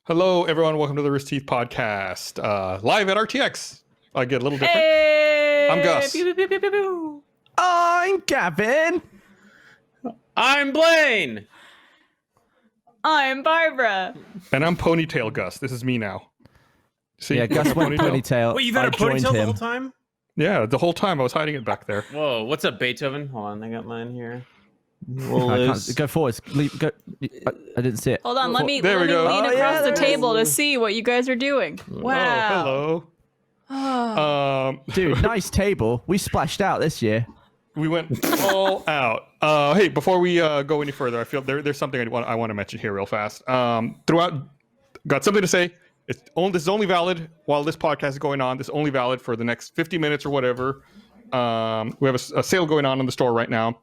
Hello, everyone. Welcome to the Rooster Teeth podcast, live at RTX. I get a little different. Hey! I'm Gus. Pew, pew, pew, pew, pew, pew. I'm Gavin. I'm Blaine. I'm Barbara. And I'm Ponytail Gus. This is me now. See? Yeah, Gus went ponytail. Wait, you've had I a joined ponytail the him. whole time? Yeah, the whole time I was hiding it back there. Whoa, what's up, Beethoven? Hold on, I got mine here. I can't, go forwards. Go. I didn't see it. Hold on, let me There we go. lean Oh, across yeah, the there table to see what you guys are doing. Wow. Oh, hello. Dude, nice table. We splashed out this year. We went all out. Hey, before we go any further, I feel there's something I want to mention here real fast. Got something to say. This is only valid while this podcast is going on. This is only valid for the next 50 minutes or whatever. We have a sale going on in the store right now.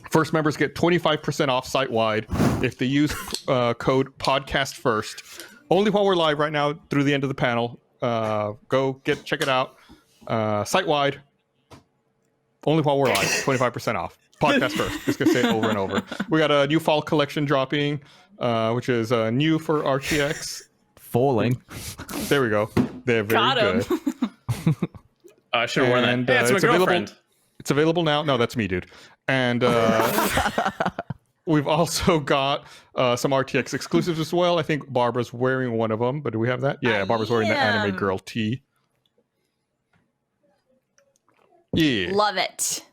First members get 25% off site-wide if they use code PODCAST1ST. Only while we're live right now through the end of the panel. Check it out. Site-wide. Only while we're live. 25% off. Podcast first. Just gonna say it over and over. We got a new fall collection dropping, which is new for RTX. Falling. There we go. They're very Got him. Oh, I should have worn that. And, Hey, that's my it's available- girlfriend. It's available now. No, that's me, dude. And we've also got some RTX exclusives as well. I think Barbara's wearing one of them, but do we have that? Yeah, Barbara's wearing the anime girl tee. Yeah. Love it.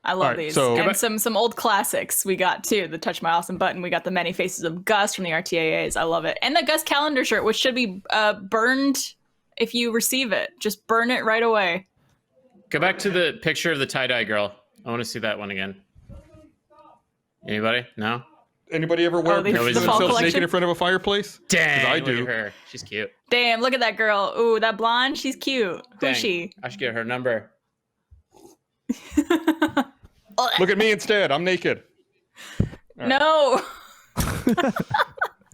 I love All right, these. so- And some old classics we got too. The Touch My Awesome button. We got the Many Faces of Gus from the RTAAs. I love it. And the Gus calendar shirt, which should be burned if you receive it. Just burn it right away. Go back to the picture of the tie-dye girl. I want to see that one again. Anybody? No? Anybody ever wear the pictures of fall themselves collection? naked in front of a fireplace? Dang, I look do. at her. She's cute. Damn, look at that girl. Ooh, that blonde, she's cute. Dang. Who's she? I should get her number. Look at me instead. I'm naked. No.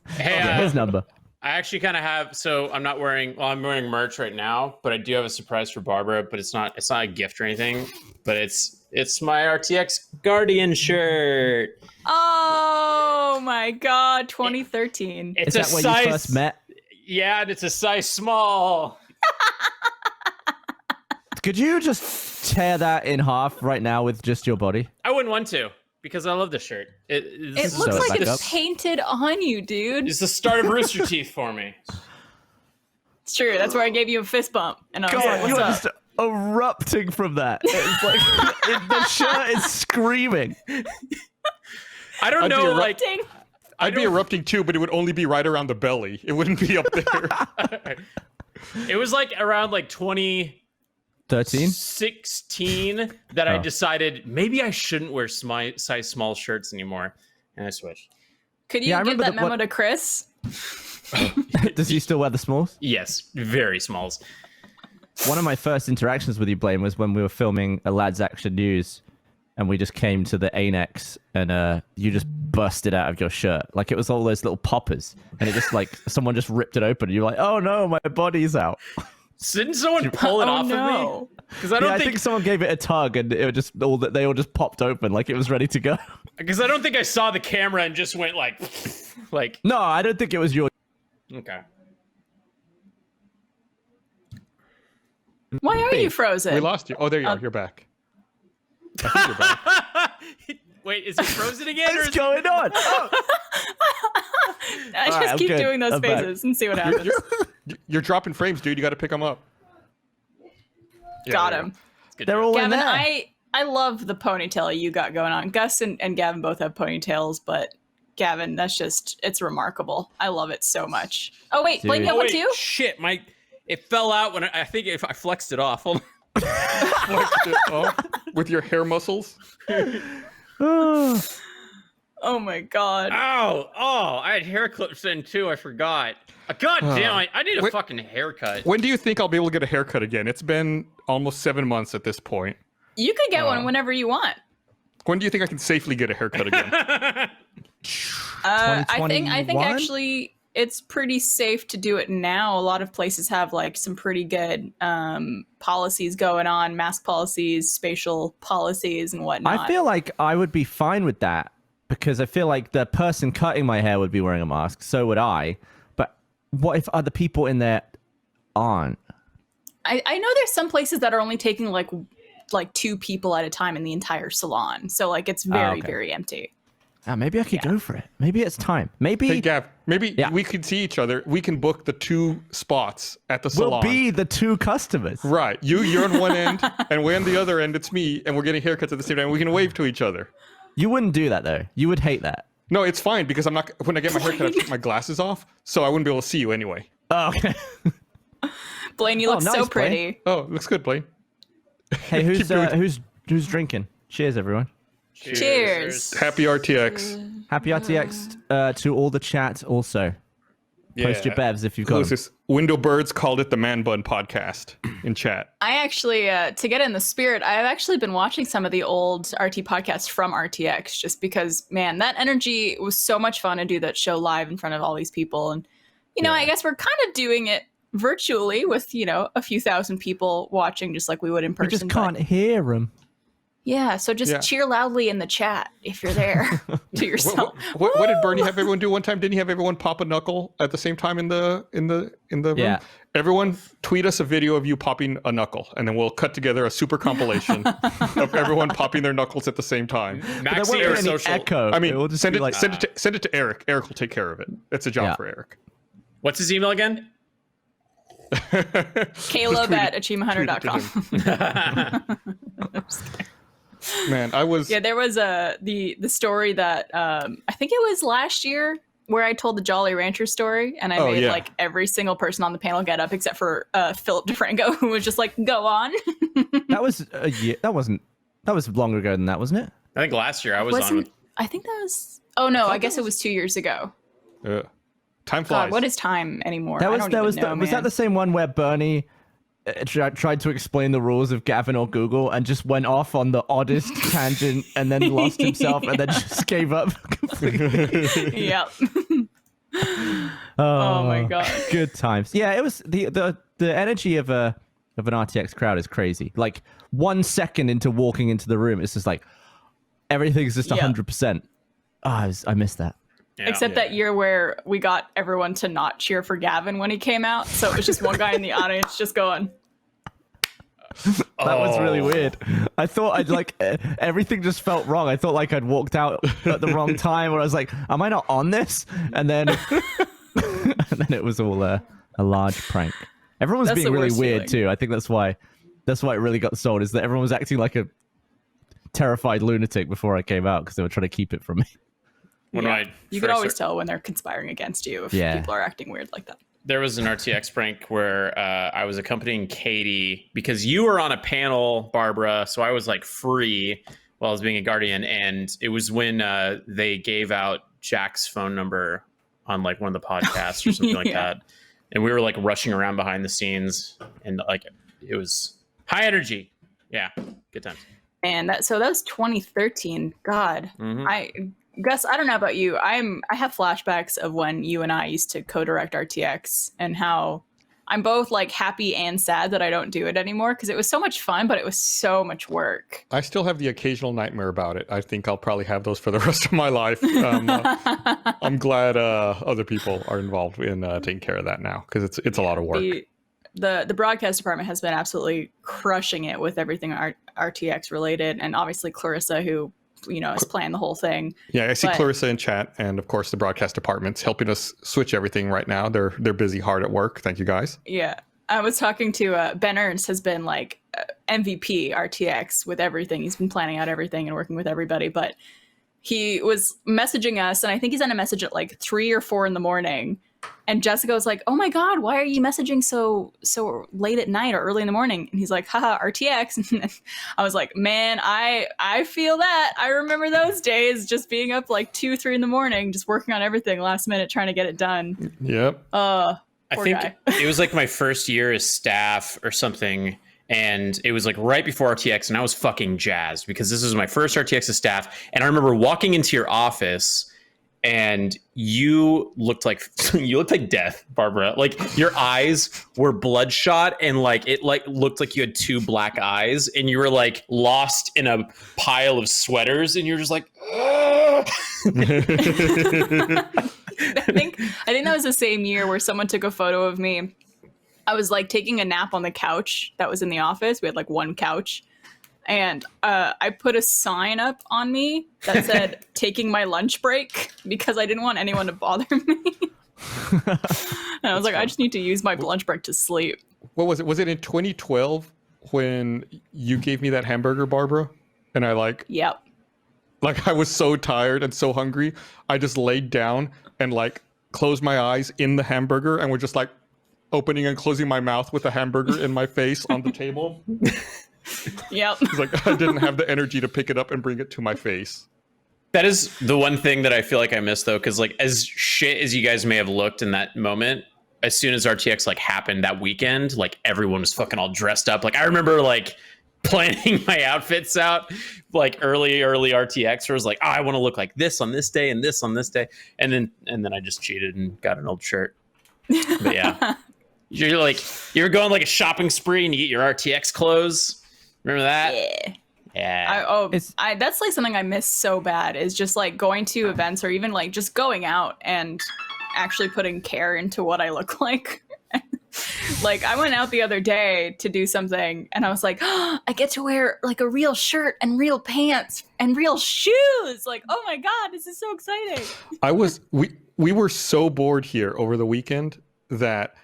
Hey, His number. I actually kind of have. So I'm not wearing. Well, I'm wearing merch right now, but I do have a surprise for Barbara. But it's not a gift or anything. But it's my RTX Guardian shirt. Oh my God, 2013. It's Is that when you first met? Yeah, and it's a size small. Could you just tear that in half right now with just your body? I wouldn't want to because I love this shirt. It This looks So like back it's up. painted on you, dude. is the start of Rooster Teeth for me. It's true. That's where I gave you a fist bump. And I was like, you are what's just up? erupting from that. It's like the shirt is screaming. I don't I'd be know, a like Dang. I'd be erupting too, but it would only be right around the belly. It wouldn't be up there. it was like around like 13? 2016 that I Oh. decided maybe I shouldn't wear size small shirts anymore, and I switched. Could you Yeah, I give remember that memo what- to Chris? Does he still wear the smalls? Yes, very smalls. One of my first interactions with you, Blaine, was when we were filming a Lads Action News, and we just came to the Annex, and you just busted out of your shirt. Like, it was all those little poppers, and it just, like, someone just ripped it open, and you're like, oh no, my body's out. So didn't someone pull it Oh, off of no. me? Because I don't I think think someone gave it a tug, and it just they all just popped open, like it was ready to go. because I don't think I saw the camera and just went like No, I don't think it was your... okay. Why are you frozen? We lost you. Oh, there you are. You're back. I think you're back. Wait, is it frozen again? Or What's is going on? Oh, I just Alright, I'm keep good. doing those I'm back. phases and see what happens. You're dropping frames, dude. You got to pick them up. Yeah, Got there you him. go. Good they're job. all in Gavin, there. I love the ponytail you got going on. Gus and Gavin both have ponytails, but Gavin, it's remarkable. I love it so much. Oh, wait, Blake, Dude. you have Oh, one wait, too? shit, it fell out when I think if I flexed it off. Hold on. Flexed it off with your hair muscles. Oh my God. Oh, I had hair clips in too. I forgot. God damn, I need a Wait. fucking haircut. When do you think I'll be able to get a haircut again? It's been almost 7 months at this point. You could get one whenever you want. When do you think I can safely get a haircut again? I think 2021? actually it's pretty safe to do it now. A lot of places have like some pretty good policies going on, mask policies, spatial policies, and whatnot. I feel like I would be fine with that because I feel like the person cutting my hair would be wearing a mask. So would I. But what if other people in there aren't? I know there's some places that are only taking like 2 people at a time in the entire salon. So like it's very, okay. very empty. Maybe I could go for it. Maybe it's time. Maybe Hey, Gav, maybe we could see each other. We can book the 2 spots at the salon. we'll be the 2 customers. Right. You're on one end, and we're on the other end. It's me, and we're getting haircuts at the same time. We can wave to each other. You wouldn't do that though. You would hate that. No, it's fine because I'm not. When I get my haircut, I take my glasses off, so I wouldn't be able to see you anyway. Oh, okay. Blaine, you look nice, so Blaine. pretty. Oh, looks good, Blaine. Hey, who's drinking? Cheers, everyone. Cheers. Happy RTX. Happy RTX to all the chat also. Post your bevs if you've got Who's them. this? Window Birds called it the Man Bun Podcast in chat. I actually, to get in the spirit, I've actually been watching some of the old RT podcasts from RTX just because, man, that energy was so much fun to do that show live in front of all these people. And, I guess we're kind of doing it virtually with, a few thousand people watching just like we would in person. We just can't hear them. Yeah, so just cheer loudly in the chat if you're there to yourself. What did Bernie have everyone do one time? Didn't he have everyone pop a knuckle at the same time in the room? Yeah. Everyone tweet us a video of you popping a knuckle, and then we'll cut together a super compilation of everyone popping their knuckles at the same time. There won't be Maxi any social. echo. I mean, It will just send be it, like, send it to Eric. Eric will take care of it. It's a job for Eric. What's his email again? Caleb@achievemehunter.com. Man, I was. Yeah, there was the story that I think it was last year where I told the Jolly Rancher story, and I made like every single person on the panel get up except for Philip DeFranco, who was just like, "Go on." That was a year. That was longer ago than that, wasn't it? I think last year I was on with. I think that was. Oh no, I guess it was 2 years ago. Time flies. God, what is time anymore? Was was that the same one where Bernie tried to explain the rules of Gavin or Google and just went off on the oddest tangent and then lost himself and then just gave up completely? Yep. Oh my God. Good times. Yeah, it was the energy of an RTX crowd is crazy. Like 1 second into walking into the room, it's just like everything's just 100%. I missed that. Yeah. Except that year where we got everyone to not cheer for Gavin when he came out. So it was just one guy in the audience just going. That was really weird. I thought everything just felt wrong. I thought like I'd walked out at the wrong time where I was like, am I not on this? And then it was all a large prank. Everyone was being really weird too. I think that's why it really got sold, is that everyone was acting like a terrified lunatic before I came out because they were trying to keep it from me. You could always tell when they're conspiring against you if people are acting weird like that. There was an RTX prank where I was accompanying Katie because you were on a panel, Barbara. So I was like free while I was being a guardian. And it was when they gave out Jack's phone number on like one of the podcasts or something like that. And we were like rushing around behind the scenes and like it was high energy. Yeah. Good times. And that was 2013. God, Gus, I don't know about you. I have flashbacks of when you and I used to co-direct RTX and how I'm both like happy and sad that I don't do it anymore because it was so much fun, but it was so much work. I still have the occasional nightmare about it. I think I'll probably have those for the rest of my life. I'm glad other people are involved in taking care of that now because it's a lot of work. The broadcast department has been absolutely crushing it with everything RTX related, and obviously Clarissa, who is playing the whole thing. Yeah, I see Clarissa in chat, and of course the broadcast department's helping us switch everything right now. They're busy hard at work. Thank you guys. Yeah, I was talking to Ben Ernst, has been like MVP RTX with everything. He's been planning out everything and working with everybody, but he was messaging us, and I think he sent a message at like 3 or 4 in the morning. And Jessica was like, "Oh my God, why are you messaging so late at night or early in the morning?" And he's like, "Haha, RTX." And I was like, "Man, I feel that. I remember those days, just being up like 2, 3 in the morning, just working on everything last minute, trying to get it done." Yep. I think it was like my first year as staff or something. And it was like right before RTX, and I was fucking jazzed because this was my first RTX as staff. And I remember walking into your office, and you looked like death, Barbara. Like your eyes were bloodshot, and like it like looked like you had 2 black eyes, and you were like lost in a pile of sweaters, and you're just like, think that was the same year where someone took a photo of me. I was like taking a nap on the couch that was in the office. We had like one couch. And I put a sign up on me that said taking my lunch break because I didn't want anyone to bother me. And I was like, I just need to use my lunch break to sleep. What was it? Was it in 2012 when you gave me that hamburger, Barbara? And I Yep. Like I was so tired and so hungry, I just laid down and like closed my eyes in the hamburger and was just like opening and closing my mouth with the hamburger in my face on the table. Yep. It's like I didn't have the energy to pick it up and bring it to my face. That is the one thing that I feel like I missed though, because like as shit as you guys may have looked in that moment, as soon as RTX like happened that weekend, like everyone was fucking all dressed up. Like I remember like planning my outfits out like early RTX where it was like, oh, I want to look like this on this day and this on this day. And then I just cheated and got an old shirt. But yeah. You're going like a shopping spree and you get your RTX clothes. Remember that? Yeah. Yeah. That's like something I miss so bad is just like going to events or even like just going out and actually putting care into what I look like. Like I went out the other day to do something and I was like, oh, I get to wear like a real shirt and real pants and real shoes. Like, oh my God, this is so exciting. We were so bored here over the weekend that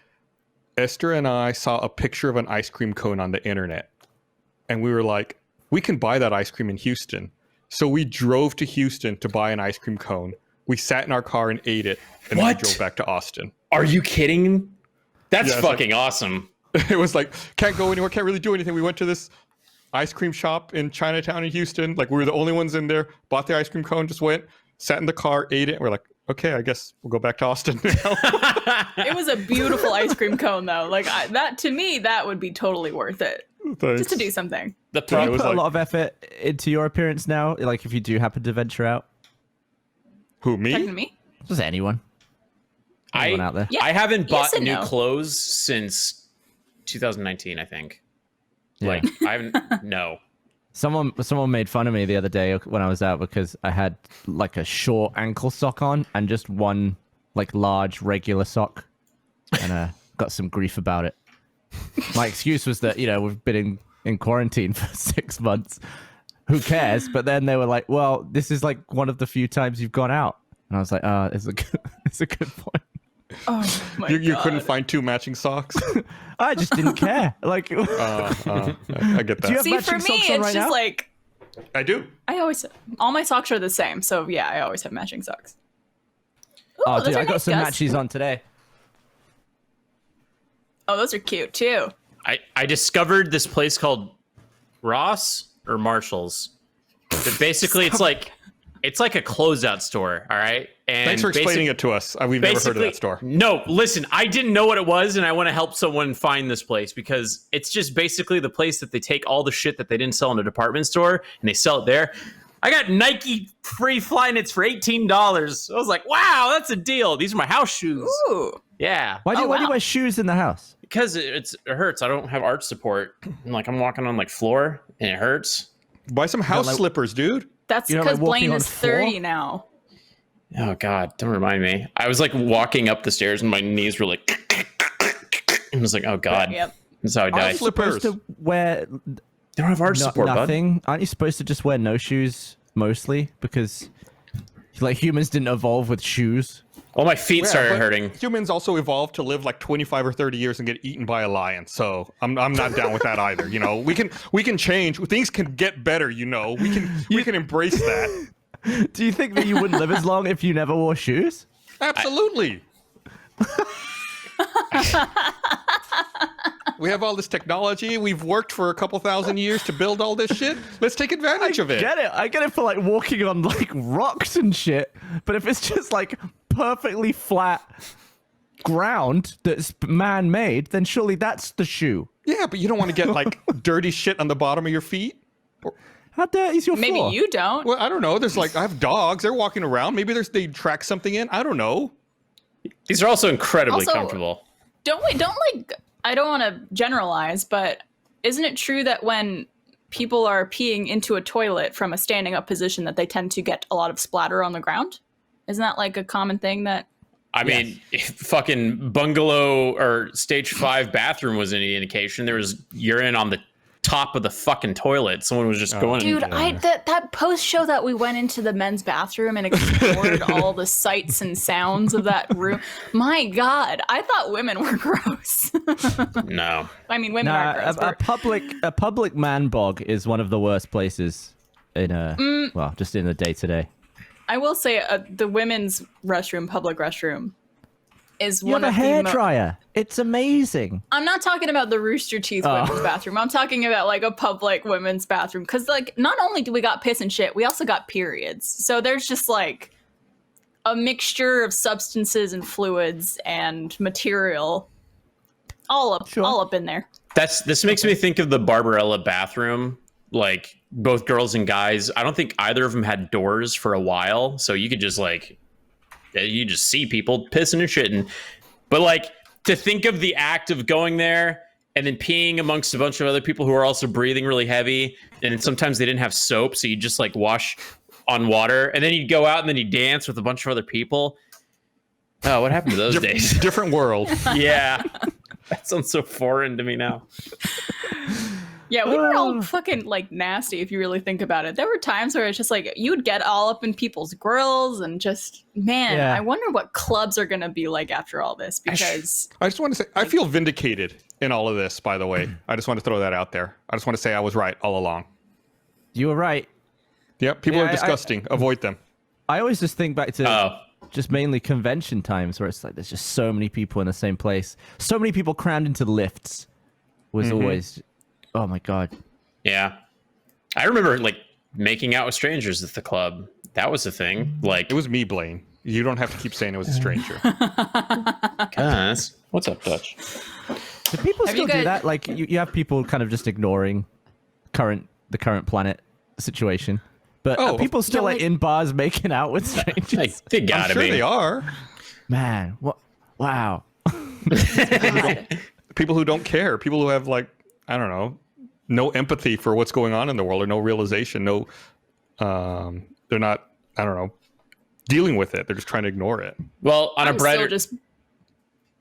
Esther and I saw a picture of an ice cream cone on the internet. And we were like, we can buy that ice cream in Houston. So we drove to Houston to buy an ice cream cone. We sat in our car and ate it. And then we drove back to Austin. Are you kidding? That's fucking like, awesome. It was like, can't go anywhere, can't really do anything. We went to this ice cream shop in Chinatown in Houston. Like we were the only ones in there, bought the ice cream cone, just went, sat in the car, ate it. And we're like, okay, I guess we'll go back to Austin now. It was a beautiful ice cream cone though. Like that to me, that would be totally worth it. Thanks. Just to do something. Do you put a lot of effort into your appearance now? Like if you do happen to venture out? Who, me? Talking to me? Just anyone. Anyone out there? Yeah. I haven't bought Yes and new no. clothes since 2019, I think. Yeah. Like I haven't no. Someone made fun of me the other day when I was out because I had like a short ankle sock on and just one like large regular sock, and got some grief about it. My excuse was that we've been in quarantine for 6 months. Who cares? But then they were like, "Well, this is like one of the few times you've gone out," and I was like, it's a good point." Oh my You God. couldn't find 2 matching socks? I just didn't care. Like, I get that. Do you have See, for matching me, socks on it's right just now? like I do. all my socks are the same. So yeah, I always have matching socks. Ooh, Oh, those dude, are I got nice, some Gus. matchies on today. Oh, those are cute too. I discovered this place called Ross or Marshall's. But basically it's like a closeout store, all right? And Thanks for explaining it to us. We've never heard of that store. No, listen, I didn't know what it was, and I want to help someone find this place because it's just basically the place that they take all the shit that they didn't sell in a department store and they sell it there. I got Nike free Flyknits for $18. I was like, wow, that's a deal. These are my house shoes. Ooh. Yeah. Why do you wow. wear shoes in the house? Because it hurts. I don't have arch support. And like I'm walking on like floor and it hurts. Buy some house slippers, dude. That's You know, because like walking Blaine on is floor? 30 now. Oh God, don't remind me. I was like walking up the stairs and my knees were like I was like, oh God. Yep. That's how I House died. slippers. Supposed to wear They don't have arch support, bud. nothing. Aren't you supposed to just wear no shoes mostly because like humans didn't evolve with shoes? Well, my feet Yeah, started but hurting. Humans also evolved to live like 25 or 30 years and get eaten by a lion. So I'm not down with that either. We can change. Things can get better. We can embrace that. Do you think that you wouldn't live as long if you never wore shoes? Absolutely. We have all this technology. We've worked for a couple thousand years to build all this shit. Let's take advantage of it. I get it for like walking on like rocks and shit. But if it's just like perfectly flat ground that's man-made, then surely that's the shoe. Yeah, but you don't want to get like dirty shit on the bottom of your feet. How dirty is your Maybe floor? you don't. Well, I don't know. There's like I have dogs. They're walking around. Maybe they track something in. I don't know. These are also incredibly Also- comfortable. I don't want to generalize, but isn't it true that when people are peeing into a toilet from a standing up position that they tend to get a lot of splatter on the ground? Isn't that like a common thing that I mean, if fucking bungalow or stage 5 bathroom was any indication, there was urine on the top of the fucking toilet. Someone was just going. Dude, that post show that we went into the men's bathroom and explored all the sights and sounds of that room. My God, I thought women were gross. No, I mean, women are gross. A public man bog is one of the worst places in just in the day to day. I will say the women's restroom, public restroom, is You one have of a hair the dryer. It's amazing. I'm not talking about the Rooster Teeth women's bathroom. I'm talking about like a public women's bathroom. Because like not only do we got piss and shit, we also got periods. So there's just like a mixture of substances and fluids and material all up in there. this makes me think of the Barbarella bathroom. Like both girls and guys. I don't think either of them had doors for a while, so you could just like you just see people pissing and shitting. But like to think of the act of going there and then peeing amongst a bunch of other people who are also breathing really heavy, and then sometimes they didn't have soap, so you just like wash on water, and then you'd go out and then you dance with a bunch of other people. Oh, what happened to those days? Different world. Yeah, that sounds so foreign to me now. Yeah, we were all fucking like nasty if you really think about it. There were times where it's just like you would get all up in people's grills and just I wonder what clubs are gonna be like after all this, because I just want to say I feel vindicated in all of this, by the way. I just want to throw that out there. I just want to say I was right all along. You were right. Yep, people are disgusting. Avoid them. I always just think back to just mainly convention times where it's like there's just so many people in the same place. So many people crammed into lifts was always, oh my God. Yeah. I remember like making out with strangers at the club. That was a thing. Like It was me, Blaine. You don't have to keep saying it was a stranger. Guys, what's up, Dutch? Do people still do that? Like you have people kind of just ignoring the current planet situation. But are people still like in bars making out with strangers? They gotta I'm sure be. they are. Man, what? Wow. People who don't care. People who have like, I don't know, no empathy for what's going on in the world, or no realization. No, they're not, I don't know, dealing with it. They're just trying to ignore it. Well, on a brighter,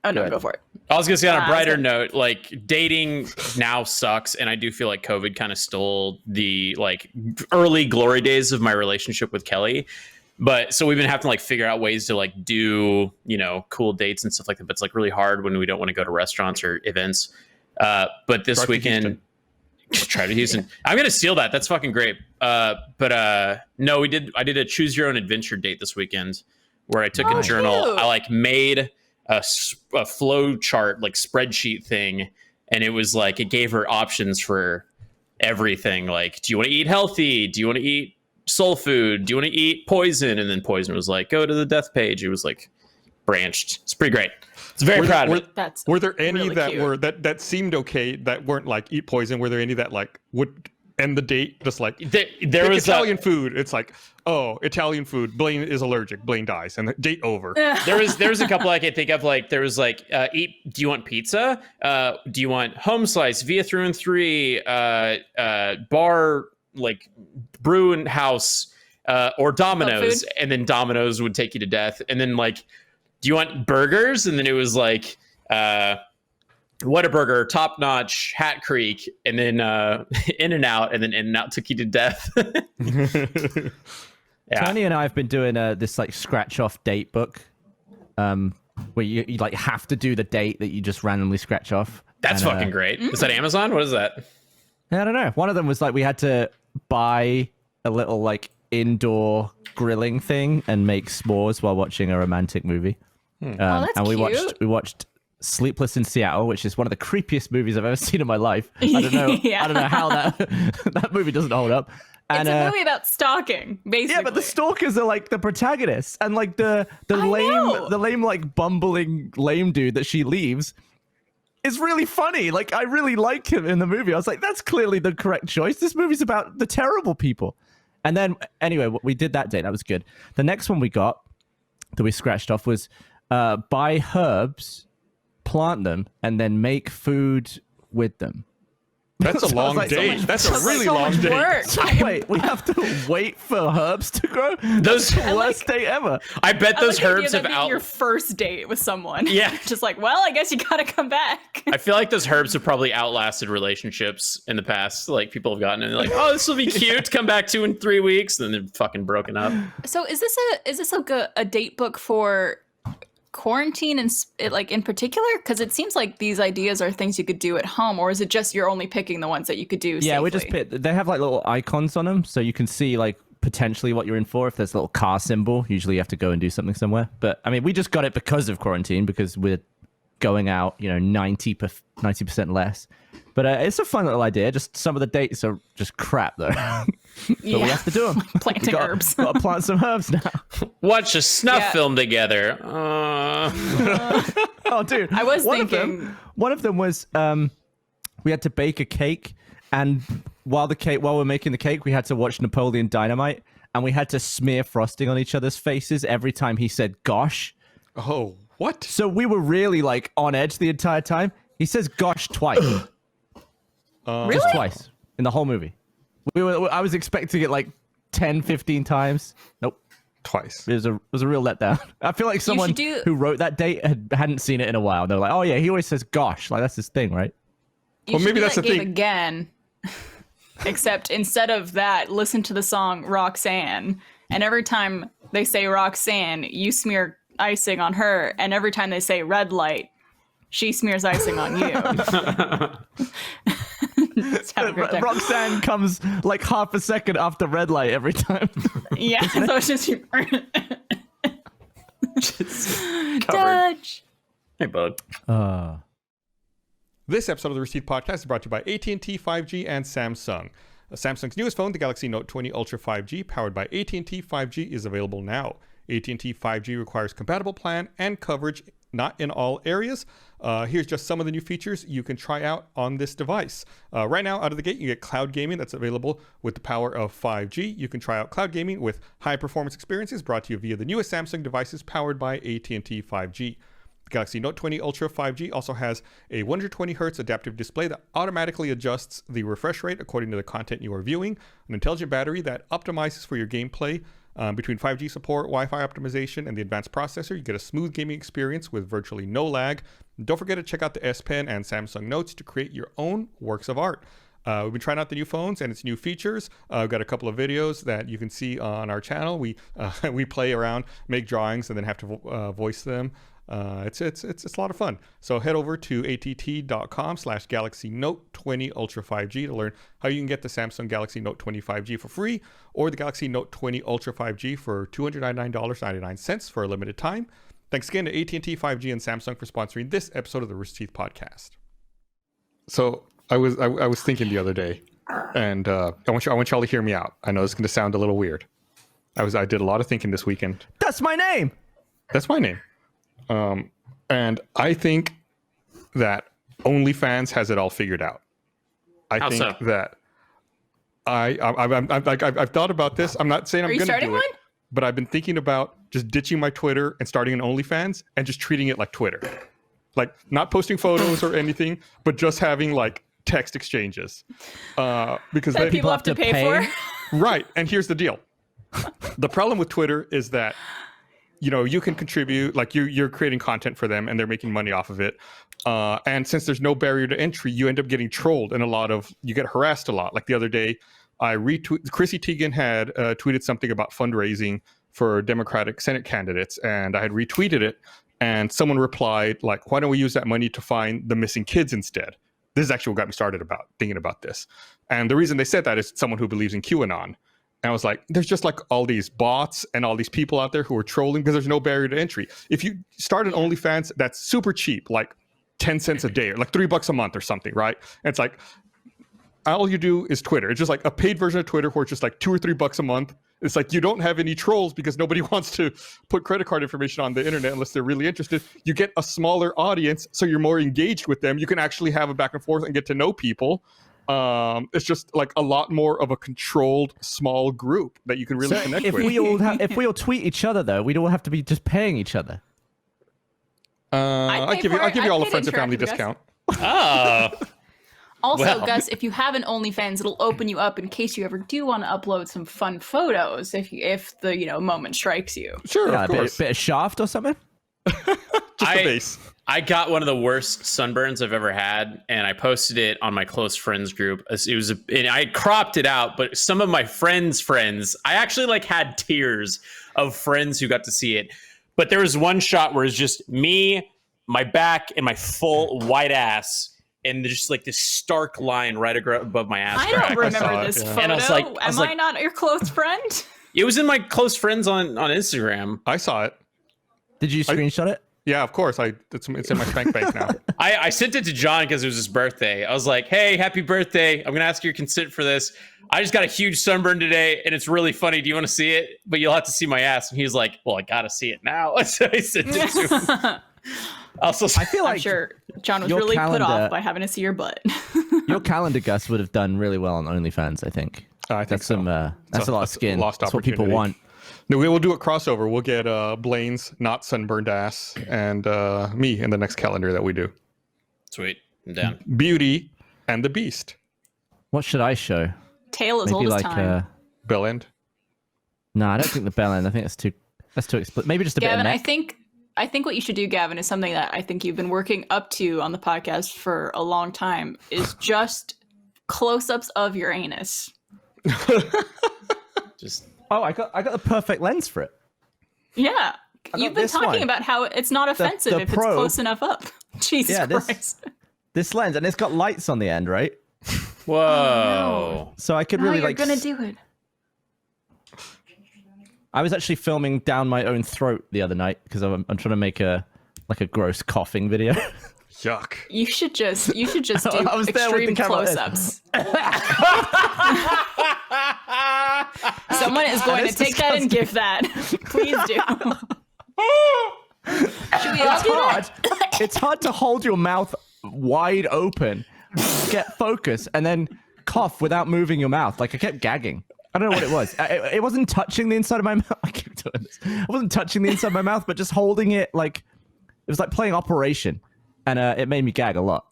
oh no, go for it. I was gonna say on a brighter note, like dating now sucks, and I do feel like COVID kind of stole the like early glory days of my relationship with Kelly. But so we've been having to like figure out ways to like do, you know, cool dates and stuff like that. But it's like really hard when we don't want to go to restaurants or events. But this weekend, try to Houston. I'm gonna steal that. That's fucking great. But no, I did a choose your own adventure date this weekend where I took a journal. Cute. I like made a flow chart, like spreadsheet thing, and it was like it gave her options for everything. Like, do you want to eat healthy? Do you want to eat soul food? Do you want to eat poison? And then poison was like, go to the death page. It was like branched. It's pretty great. It's very proud of it. Were there any really that cute. were that seemed okay, that weren't like eat poison? Were there any that like would end the date just like There was Italian food? It's like, oh, Italian food. Blaine is allergic. Blaine dies, and the date over. there was a couple I could think of. Like there was like do you want pizza? Do you want home slice via through and three? Bar like brew and house or Domino's, and then Domino's would take you to death. And then like, do you want burgers? And then it was like Whataburger, Top Notch, Hat Creek, and then In-N-Out, and then In-N-Out took you to death. Yeah. Tony and I have been doing this like scratch off date book, where you like have to do the date that you just randomly scratch off. That's fucking great. Is that Amazon? What is that? I don't know. One of them was like we had to buy a little like indoor grilling thing and make s'mores while watching a romantic movie. That's and we cute. watched Sleepless in Seattle, which is one of the creepiest movies I've ever seen in my life. I don't know. Yeah. I don't know how that movie doesn't hold up. And, It's a movie about stalking, basically. yeah, but the stalkers are like the protagonists, and like the lame like bumbling lame dude that she leaves is really funny. Like I really like him in the movie. I was like, that's clearly the correct choice. This movie's about the terrible people. And then anyway, we did that day. That was good. The next one we got that we scratched off was buy herbs, plant them, and then make food with them. That's a Sounds long like so date. much- That's a really so long much date. work. Wait, we have to wait for herbs to grow? Those- That's the worst date ever. I bet those I like the idea herbs of have that being your out. first date with someone. Yeah. Just like, well, I guess you gotta come back. I feel like those herbs have probably outlasted relationships in the past. Like people have gotten it, and they're like, oh, this will be cute. Come back 2 and 3 weeks, and then they're fucking broken up. So is this like a date book for quarantine and like in particular? Because it seems like these ideas are things you could do at home, or is it just you're only picking the ones that you could do Yeah, we safely? just picked. They have like little icons on them, so you can see like potentially what you're in for. If there's a little car symbol, usually you have to go and do something somewhere. But I mean, we just got it because of quarantine, because we're going out, 90% less. But it's a fun little idea. Just some of the dates are just crap though. But we have to do them. Planting herbs. Got to plant some herbs now. Watch a snuff Yeah. film together. Oh, dude! I was one thinking- one of them was we had to bake a cake, and while we're making the cake, we had to watch Napoleon Dynamite, and we had to smear frosting on each other's faces every time he said "gosh." Oh, what? So we were really like on edge the entire time. He says "gosh" twice, Really? just twice in the whole movie. I was expecting it like 10, 15 times. Nope. Twice. It was a real letdown. I feel like someone do- who wrote that date hadn't seen it in a while. They're like, oh yeah, he always says "gosh," like that's his thing, right? You Well, should maybe do that's that the game thing. again. Except instead of that, listen to the song Roxanne, and every time they say Roxanne, you smear icing on her, and every time they say red light, she smears icing on you. Just have a great time. Roxanne comes like half a second after red light every time. Yeah, so it's just Dodge. Hey, bud. This episode of the Rooster Teeth Podcast is brought to you by AT&T 5G and Samsung. Samsung's newest phone, the Galaxy Note 20 Ultra 5G, powered by AT&T 5G, is available now. AT&T 5G requires compatible plan and coverage, not in all areas. Here's just some of the new features you can try out on this device. Right now, out of the gate, you get cloud gaming that's available with the power of 5G. You can try out cloud gaming with high-performance experiences brought to you via the newest Samsung devices powered by AT&T 5G. The Galaxy Note 20 Ultra 5G also has a 120Hz adaptive display that automatically adjusts the refresh rate according to the content you are viewing, an intelligent battery that optimizes for your gameplay. Between 5G support, Wi-Fi optimization, and the advanced processor, you get a smooth gaming experience with virtually no lag. And don't forget to check out the S Pen and Samsung Notes to create your own works of art. We've been trying out the new phones and its new features. We've got a couple of videos that you can see on our channel. We play around, make drawings, and then have to voice them. It's a lot of fun. So head over to att.com/Galaxy Note 20 Ultra 5G to learn how you can get the Samsung Galaxy Note 20 5G for free, or the Galaxy Note 20 Ultra 5G for $299.99 for a limited time. Thanks again to AT&T 5G and Samsung for sponsoring this episode of the Rooster Teeth Podcast. So I was thinking the other day, and I want y'all to hear me out. I know this is going to sound a little weird. I did a lot of thinking this weekend. That's my name. That's my name. And I think that OnlyFans has it all figured out. How think so? that I've thought about this. I'm not saying I'm Are you going to starting do it, one? but I've been thinking about just ditching my Twitter and starting an OnlyFans and just treating it like Twitter, like not posting photos or anything, but just having like text exchanges. Because That then, people have to pay for. right. And here's the deal. The problem with Twitter is that you can contribute, like you're creating content for them and they're making money off of it. And since there's no barrier to entry, you end up getting trolled and you get harassed a lot. Like the other day, Chrissy Teigen had tweeted something about fundraising for Democratic Senate candidates, and I had retweeted it, and someone replied like, why don't we use that money to find the missing kids instead? This is actually what got me started about thinking about this. And the reason they said that is someone who believes in QAnon. And I was like, there's just like all these bots and all these people out there who are trolling because there's no barrier to entry. If you start an OnlyFans, that's super cheap, like 10 cents a day or like $3 a month or something, right? And it's like, all you do is Twitter. It's just like a paid version of Twitter where it's just like $2 or $3 a month. It's like you don't have any trolls because nobody wants to put credit card information on the internet unless they're really interested. You get a smaller audience, so you're more engaged with them. You can actually have a back and forth and get to know people. It's just like a lot more of a controlled small group that you can really connect If with. if we all tweet each other though, we'd all have to be just paying each other. I'll give you all a friends and family discount. Oh, Also, Well. Gus, if you have an OnlyFans, it'll open you up in case you ever do want to upload some fun photos. If the moment strikes you. Sure, Yeah, of a course. bit of shaft or something. Just the base. I got one of the worst sunburns I've ever had, and I posted it on my close friends group. And I cropped it out, but some of my friends, I actually had tears of friends who got to see it. But there was one shot where it's just me, my back, and my full white ass, and there's just this stark line right above my ass I crack. don't remember it, this yeah. photo. And I was like- Am I not your close friend? It was in my close friends on Instagram. I saw it. Did you screenshot it? Yeah, of course. It's in my spank bank now. I sent it to John because it was his birthday. I was like, hey, happy birthday. I'm going to ask your consent for this. I just got a huge sunburn today, and it's really funny. Do you want to see it? But you'll have to see my ass. And he was like, well, I got to see it now. So I sent it to him. Also, I feel I'm like sure John was your really put calendar- off by having to see your butt. your calendar, Gus, would have done really well on OnlyFans. I think. I think That's so. That's a lot of skin. lost That's what people opportunity. want. No, we will do a crossover. We'll get Blaine's not sunburned ass and me in the next calendar that we do. sweet. I'm down. Beauty and the Beast. What should I show? Tale as Maybe old as like time. Bell End. no, I don't think the bell end. I think that's too explicit. Maybe just a bit of Gavin, neck. I think what you should do, Gavin, is something that I think you've been working up to on the podcast for a long time, is just close-ups of your anus. Just Oh, I got the perfect lens for it. Yeah. got You've been this talking one. about how it's not offensive the if it's Pro. close enough up. Jesus Yeah, this- Christ. This lens, and it's got lights on the end, right? whoa. So I could No, really you're like. gonna do it. I was actually filming down my own throat the other night because I'm trying to make a gross coughing video. Yuck. You should just do I was there with the extreme camera like this. close-ups. Someone is going to It's take that and give that. Please do. Should we all It's do hard. that? It's hard to hold your mouth wide open, get focus, and then cough without moving your mouth. Like I kept gagging. I don't know what it was. It wasn't touching the inside of my mouth. I keep doing this. I wasn't touching the inside of my mouth, but just holding it like it was like playing Operation, and it made me gag a lot.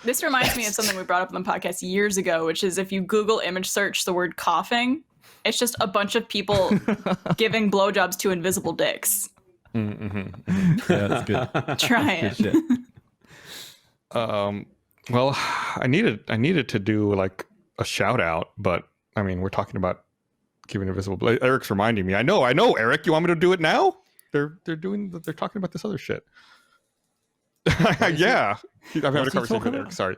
This reminds me of something we brought up on the podcast years ago, which is if you Google image search the word coughing, it's just a bunch of people giving blowjobs to invisible dicks. Yeah, that's good. Try it. Shit. Well, I needed to do like a shout out, but I mean, we're talking about giving invisible. Eric's reminding me. I know, Eric. You want me to do it now? They're talking about this other shit. Yeah, I'm having a conversation with Eric. Sorry.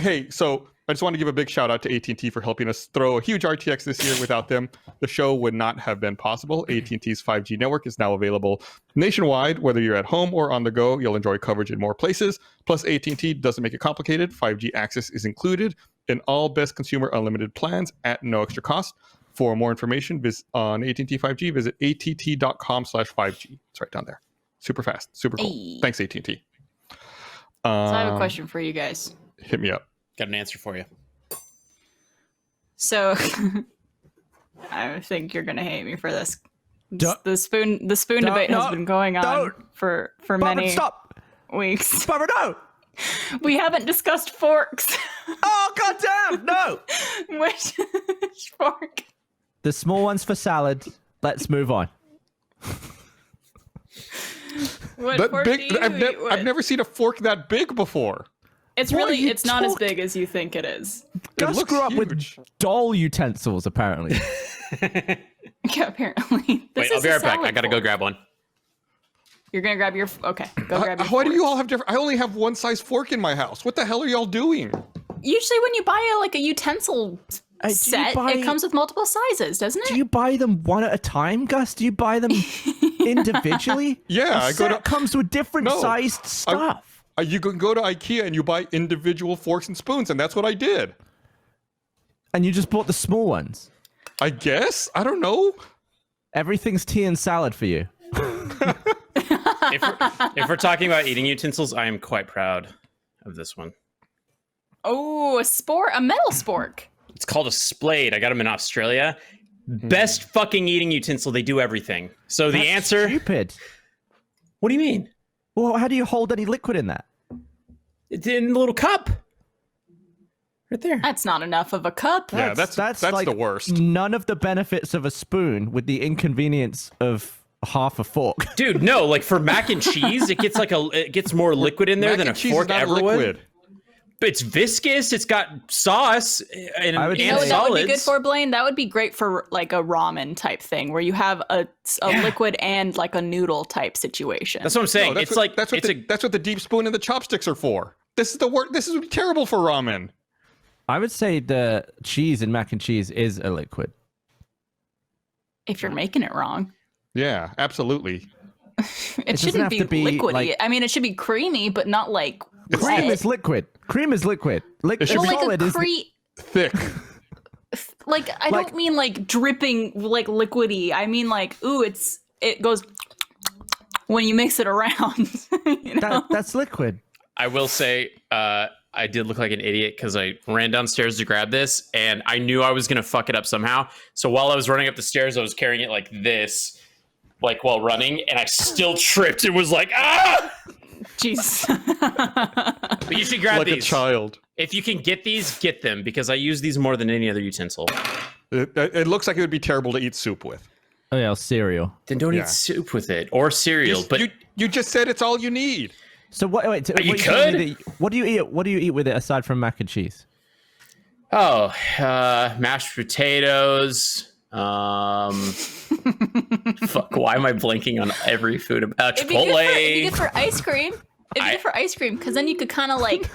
Hey, so I just want to give a big shout out to AT&T for helping us throw a huge RTX this year. Without them, the show would not have been possible. AT&T's 5G network is now available nationwide. Whether you're at home or on the go, you'll enjoy coverage in more places. Plus, AT&T doesn't make it complicated. 5G access is included in all best consumer unlimited plans at no extra cost. For more information on AT&T 5G, visit att.com/5G. It's right down there. Super fast, super cool. Hey. Thanks, AT&T. So I have a question for you guys. Hit me up. Got an answer for you. So I think you're gonna hate me for this. Don't- The spoon debate has been going on don't. for Barbara, many stop! weeks. Barbara, no! We haven't discussed forks. Oh, goddamn! No! Which fork? The small ones for salad. Let's move on. What That fork big. do you eat with? I've never seen a fork that big before. It's What are really you it's not as talking- big as you think it is. Gus looks grew up with huge. doll utensils, apparently. Yeah, apparently. This Wait, I'll is be a right back. salad I gotta go fork. grab one. You're gonna grab your okay. Go grab your. Why do you forks. all have different? I only have one size fork in my house. What the hell are y'all doing? Usually, when you buy a utensil do you set, buy- it comes with multiple sizes, doesn't Do it? you buy them one at a time, Gus? Do you buy them individually? Yeah, A I go to- set comes with different No, sized stuff. You can go to IKEA and you buy individual forks and spoons, and that's what I did. And you just bought the small ones. I guess I don't know. Everything's tea and salad for you. If we're talking about eating utensils, I am quite proud of this one. Oh, a metal spork. It's called a splade. I got them in Australia. Best fucking eating utensil. They do everything. So the answer. Stupid. What do you mean? Well, how do you hold any liquid in that? It's in a little cup. Right there. That's not enough of a cup. Yeah, that's like the worst. None of the benefits of a spoon with the inconvenience of half a fork. Dude, no, like for mac and cheese, it gets more liquid in there Mac than a and cheese fork is not ever liquid. would. But it's viscous. It's got sauce and, I would You know what say- that would be solids. good for, Blaine? That would be great for like a ramen type thing where you have a liquid and like a noodle type situation. That's what I'm saying. No, It's like that's what the deep spoon and the chopsticks are for. This is the work. This is terrible for ramen. I would say the cheese in mac and cheese is a liquid. If you're making it wrong. Yeah, absolutely. It doesn't shouldn't have be to be, liquidy. like- I mean, it should be creamy, but not like Cream wet. is liquid. Cream is liquid. It should Well, be like solid a is Thick. like I Like- don't mean like dripping like liquidy. I mean like it goes when you mix it around. You know? that's liquid. I will say, I did look like an idiot because I ran downstairs to grab this and I knew I was going to fuck it up somehow. So while I was running up the stairs, I was carrying it like this, like while running, and I still tripped. It was like, ah! Jeez. But you should grab Like a these. child. If you can get these, get them because I use these more than any other utensil. It looks like it would be terrible to eat soup with. Oh yeah, cereal. Then don't Yeah. eat soup with it or cereal. But you just said it's all you need. So what? Wait, You what you telling me that- what do you eat? What do you eat with it aside from mac and cheese? mashed potatoes. Fuck, why am I blanking on every food? It'd be good for ice cream. It'd be good for ice cream because then you could kind of like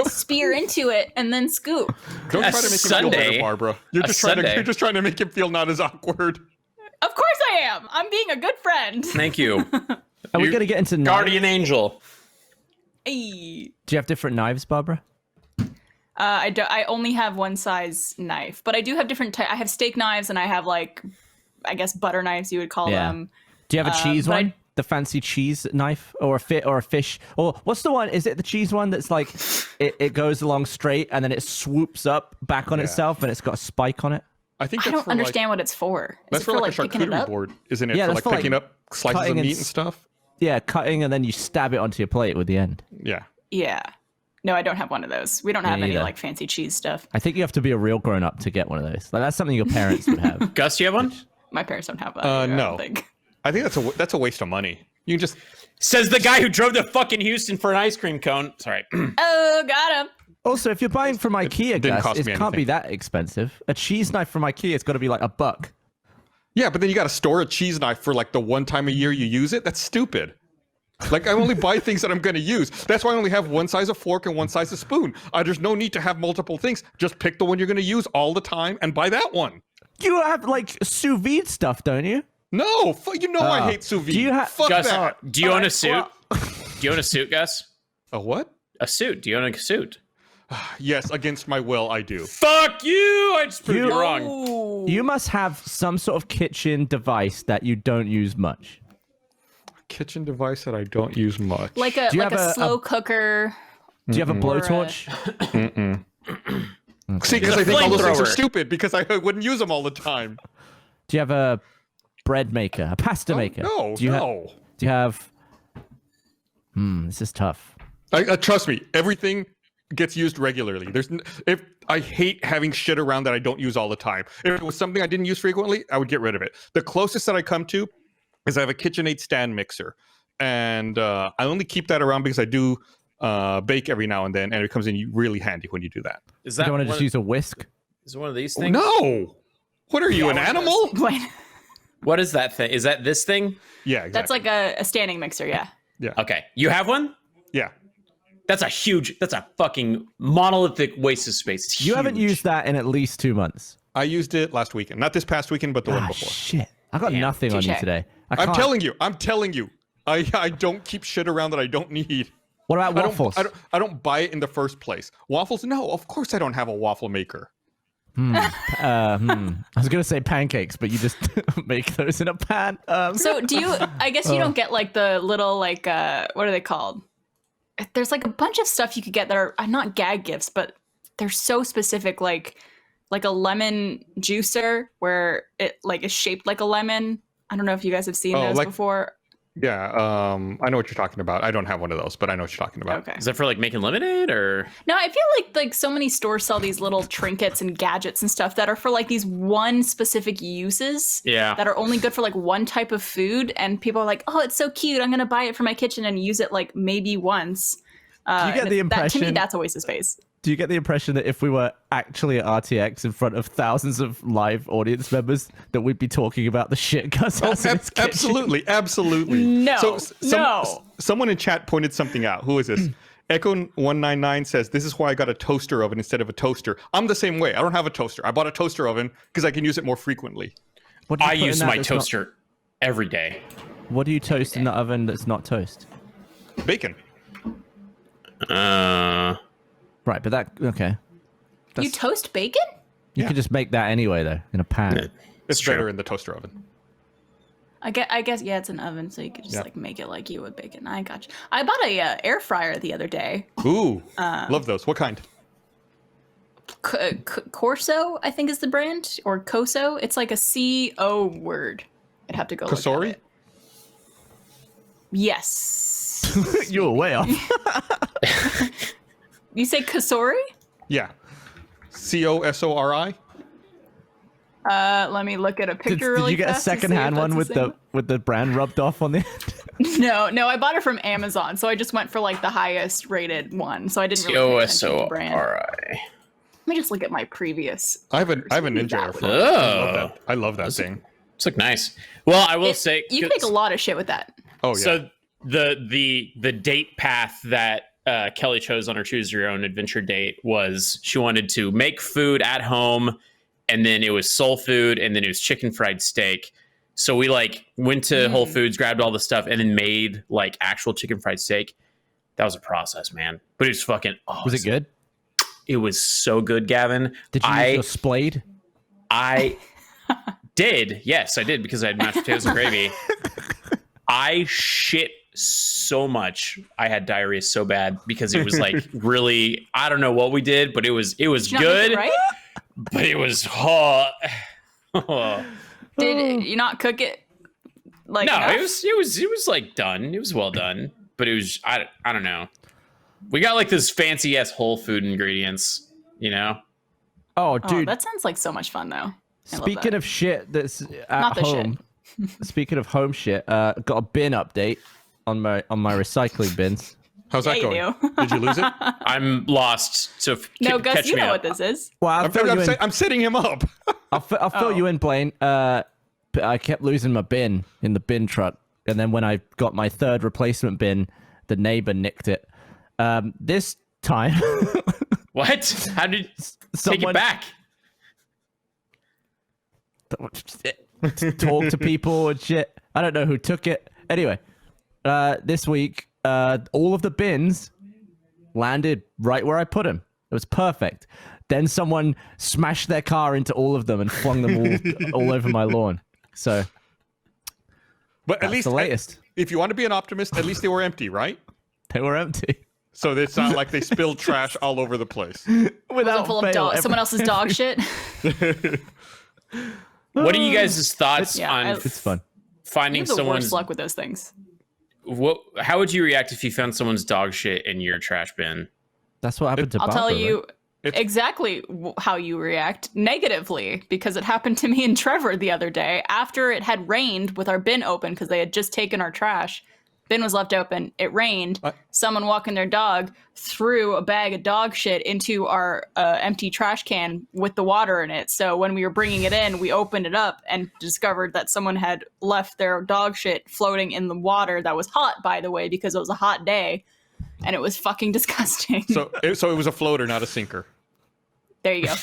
spear into it and then scoop. Don't A try to make him feel Sunday. better, Barbara. You're A just Sunday. trying to make him feel not as awkward. Of course I am. I'm being a good friend. Thank you. Are we You- gonna get into knives? Guardian angel. Hey. Do you have different knives, Barbara? I only have one size knife, but I do have different. I have steak knives and I have like, I guess butter knives you would call Yeah. them. Do you have a cheese but I- one? The fancy cheese knife, or a fish, or what's the one? Is it the cheese one that's like it goes along straight and then it swoops up back on Yeah. itself and it's got a spike on it? I think I that's don't for understand what it's for. Is That's it for like a picking it charcuterie up? board, isn't it? Yeah, for that's like for, picking like, up slices of cutting and meat and stuff. Yeah, cutting and then you stab it onto your plate with the end. Yeah. Yeah. No, I don't have one of those. We don't have any neither. like fancy cheese stuff. I think you have to be a real grown up to get one of those. Like that's something your parents would have. Gus, you have one? My parents don't have that. either, I No. don't think. I think that's a waste of money. You can just Says the guy who drove to fucking Houston for an ice cream cone. Sorry. Oh, got him. Also, if you're buying from IKEA, didn't Gus, cost it me can't be anything. that expensive. A cheese knife from IKEA has got to be like $1. yeah, but then you got to store a cheese knife for like the one time a year you use it. That's stupid. Like I only buy things that I'm going to use. That's why I only have one size of fork and one size of spoon. There's no need to have multiple things. Just pick the one you're going to use all the time and buy that one. You have like sous vide stuff, don't you? No, you know I hate sous vide. Do you Fuck Gus, that. do you own a suit? Do you own a suit, Gus? A what? A suit. Do you own a suit? Yes, against my will, I do. Fuck you! I just proved you wrong. Ooh. You must have some sort of kitchen device that you don't use much. Kitchen device that I don't use much. Like a Do you like have a a- slow cooker. Do you have a Or a- blowtorch? See, because I He's a think all those things are flamethrower. stupid because I wouldn't use them all the time. Do you have a bread maker? A pasta maker? No, Do you no. do you have? This is tough. Trust me, everything gets used regularly. If I hate having shit around that I don't use all the time. If it was something I didn't use frequently, I would get rid of it. The closest that I come to is I have a KitchenAid stand mixer, and I only keep that around because I do bake every now and then, and it comes in really handy when you do that. Is You that don't want to one, just use a whisk? is it one of these things? No, what are you, an animal? Wait, What is that thing? Is that this thing? Yeah, exactly. that's like a standing mixer. Yeah. Okay. You have one? Yeah. That's a fucking monolithic waste of space. It's You haven't huge. used that in at least 2 months. I used it last weekend, not this past weekend, but the one Ah, before. shit! I got Damn. nothing on you Touche. today. I'm telling you. I don't keep shit around that I don't need. What about waffles? I don't buy it in the first place. Waffles? No, of course I don't have a waffle maker. I was gonna say pancakes, but you just make those in a pan. So do you? I guess you don't get like the little like what are they called? There's like a bunch of stuff you could get that are not gag gifts, but they're so specific. Like a lemon juicer where it like is shaped like a lemon. I don't know if you guys have seen Oh, those like- before. Yeah, I know what you're talking about. I don't have one of those, but I know what you're talking about. Okay. Is that for like making lemonade or? No, I feel like so many stores sell these little trinkets and gadgets and stuff that are for like these one specific uses. Yeah. That are only good for like one type of food, and people are like, "Oh, it's so cute! I'm gonna buy it for my kitchen and use it like maybe once." Do you get the to me, impression? that's a waste of space. Do you get the impression that if we were actually at RTX in front of thousands of live audience members, that we'd be talking about the shit Gus has in his kitchen? Absolutely. No, no. Someone in chat pointed something out. Who is this? Echo199 says, this is why I got a toaster oven instead of a toaster. I'm the same way. I don't have a toaster. I bought a toaster oven because I can use it more frequently. What do you I put in use that my that's toaster every day. What do you toast in the oven that's not toast? Bacon. Right, but okay. You toast bacon? You could just make that anyway, though, in a pan. It's true. better in the toaster oven. I guess, yeah, it's an oven, so you could just like make it like you would bacon. I got you. I bought a air fryer the other day. Ooh, love those. What kind? Corso, I think is the brand, or Coso. It's like a C-O word. I'd have to go look at Kosori? it. Yes. You were way off. You say Kasori? Yeah. Cosori? Let me look at a picture Did really you get a fast to see if second-hand one that's with the brand rubbed off on the end? No, I bought it from Amazon, so I just went for like the highest rated one. So I didn't really pay attention to the brand. Cosori. Let me just look at my previous. I have a Ninja air fryer. Oh. I love that thing. It's like nice. Well, I will say You can make a lot of shit with that. Oh yeah. So the date path that Kelly chose on her Choose Your Own Adventure date was she wanted to make food at home, and then it was soul food, and then it was chicken fried steak. So we like went to Whole Foods, grabbed all the stuff, and then made like actual chicken fried steak. That was a process, man. But it was fucking awesome. Was it good? It was so good, Gavin. Did you use your Splade? I did. Yes, I did, because I had mashed potatoes and gravy. I shit so much. I had diarrhea so bad because it was like really, I don't know what we did, but it was Did you not make good. it right? But it was hot. Did you not cook it? Like No, enough? it was like done. It was well done, but it was I don't know. We got like this fancy ass whole food ingredients, you know. Oh, Oh, dude. that sounds like so much fun, though. I love Speaking that. of shit that's Not at the home. Speaking of home shit, got a bin update on my recycling bins. How's Yeah, that you going? do. Did you lose it? I'm lost. So No, Gus, catch you me know up. what this is. Well, I'm setting him up. I'll fill you in, Blaine. But I kept losing my bin in the bin truck, and then when I got my third replacement bin, the neighbor nicked it. This time, What? How did take someone it back? talk to people and shit. I don't know who took it. Anyway, this week, all of the bins landed right where I put them. It was perfect. Then someone smashed their car into all of them and flung them all over my lawn. So But at that's least the latest. if you want to be an optimist, at least they were empty, right? They were empty. So it's not like they spilled trash all over the place. Without Full of fail, someone else's dog shit. What are you guys' thoughts Yeah, on It's fun. You finding have the someone's? worst luck with those things. How would you react if you found someone's dog shit in your trash bin? That's what happened to I'll tell Barbara, you right? exactly how you react negatively, because it happened to me and Trevor the other day after it had rained with our bin open because they had just taken our trash. Bin was left open. It rained. Someone walking their dog threw a bag of dog shit into our empty trash can with the water in it. So when we were bringing it in, we opened it up and discovered that someone had left their dog shit floating in the water that was hot, by the way, because it was a hot day. And it was fucking disgusting. So it was a floater, not a sinker. There you go.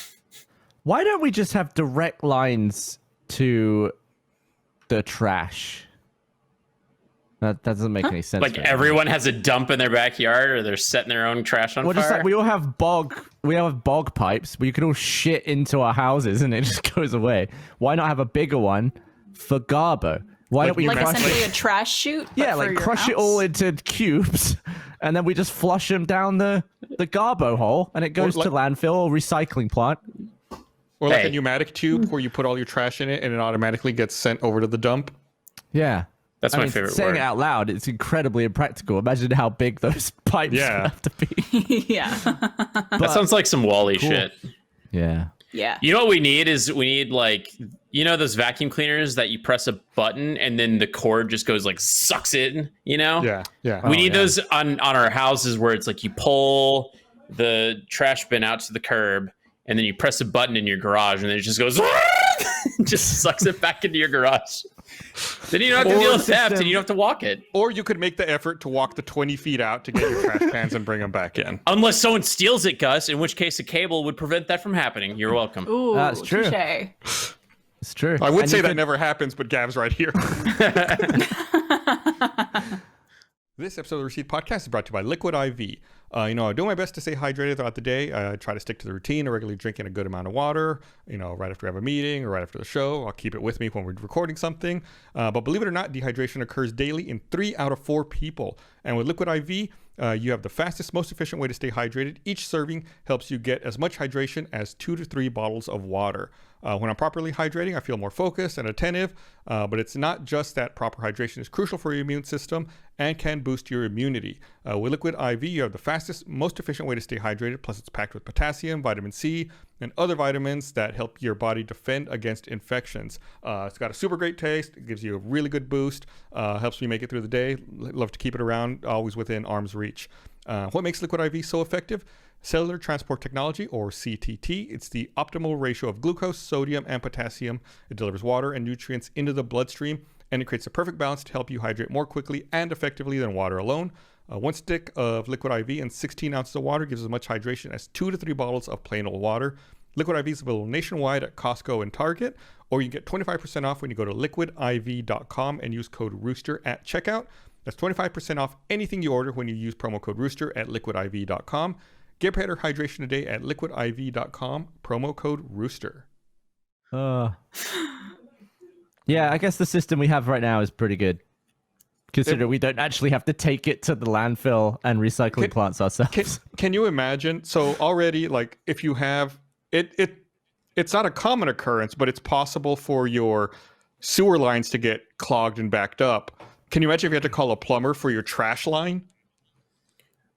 Why don't we just have direct lines to the trash? That doesn't make any sense. Like to me. everyone has a dump in their backyard, or they're setting their own trash on Well, fire. just like we all have bog pipes where you can all shit into our houses and it just goes away. Why not have a bigger one for Garbo? Why don't we Like crush essentially it? a trash chute? but Yeah, for like your crush it house? all into cubes, and then we just flush them down the Garbo hole, and it goes Or to landfill or recycling plant. Or like Hey. a pneumatic tube where you put all your trash in it and it automatically gets sent over to the dump. Yeah, That's my favorite saying word. it out loud, it's incredibly impractical. Imagine how big those pipes have to be. Yeah. That sounds like some Wall-E shit. Yeah. Yeah. You know what we need like, you know, those vacuum cleaners that you press a button and then the cord just goes like sucks in, you know? Yeah. We need those on our houses where it's like you pull the trash bin out to the curb and then you press a button in your garage and then it just goes just sucks it back into your garage. Then you don't have to deal with theft and you don't have to walk it. Or you could make the effort to walk the 20 feet out to get your trash cans and bring them back in. Unless someone steals it, Gus, in which case a cable would prevent that from happening. You're welcome. Ooh, That's true. touche. It's true. I would And say you that could- never happens, but Gav's right here. This episode of the Receipt Podcast is brought to you by Liquid IV. I do my best to stay hydrated throughout the day. I try to stick to the routine of regularly drinking a good amount of water, right after we have a meeting or right after the show. I'll keep it with me when we're recording something. But believe it or not, dehydration occurs daily in 3 out of 4 people. And with Liquid IV, you have the fastest, most efficient way to stay hydrated. Each serving helps you get as much hydration as 2 to 3 bottles of water. When I'm properly hydrating, I feel more focused and attentive, but it's not just that proper hydration is crucial for your immune system and can boost your immunity. With Liquid IV, you have the fastest, most efficient way to stay hydrated, plus it's packed with potassium, vitamin C, and other vitamins that help your body defend against infections. It's got a super great taste. It gives you a really good boost, helps me make it through the day. Love to keep it around, always within arm's reach. What makes Liquid IV so effective? Cellular Transport Technology, or CTT. It's the optimal ratio of glucose, sodium, and potassium. It delivers water and nutrients into the bloodstream, and it creates a perfect balance to help you hydrate more quickly and effectively than water alone. 1 stick of Liquid IV and 16 ounces of water gives as much hydration as 2 to 3 bottles of plain old water. Liquid IV is available nationwide at Costco and Target, or you can get 25% off when you go to liquidiv.com and use code ROOSTER at checkout. That's 25% off anything you order when you use promo code ROOSTER at liquidiv.com. Get better hydration today at liquidiv.com, promo code ROOSTER. Yeah, I guess the system we have right now is pretty good. Considering we don't actually have to take it to the landfill and recycling plants ourselves. Can you imagine? So already, like, if you have it's not a common occurrence, but it's possible for your sewer lines to get clogged and backed up. Can you imagine if you had to call a plumber for your trash line?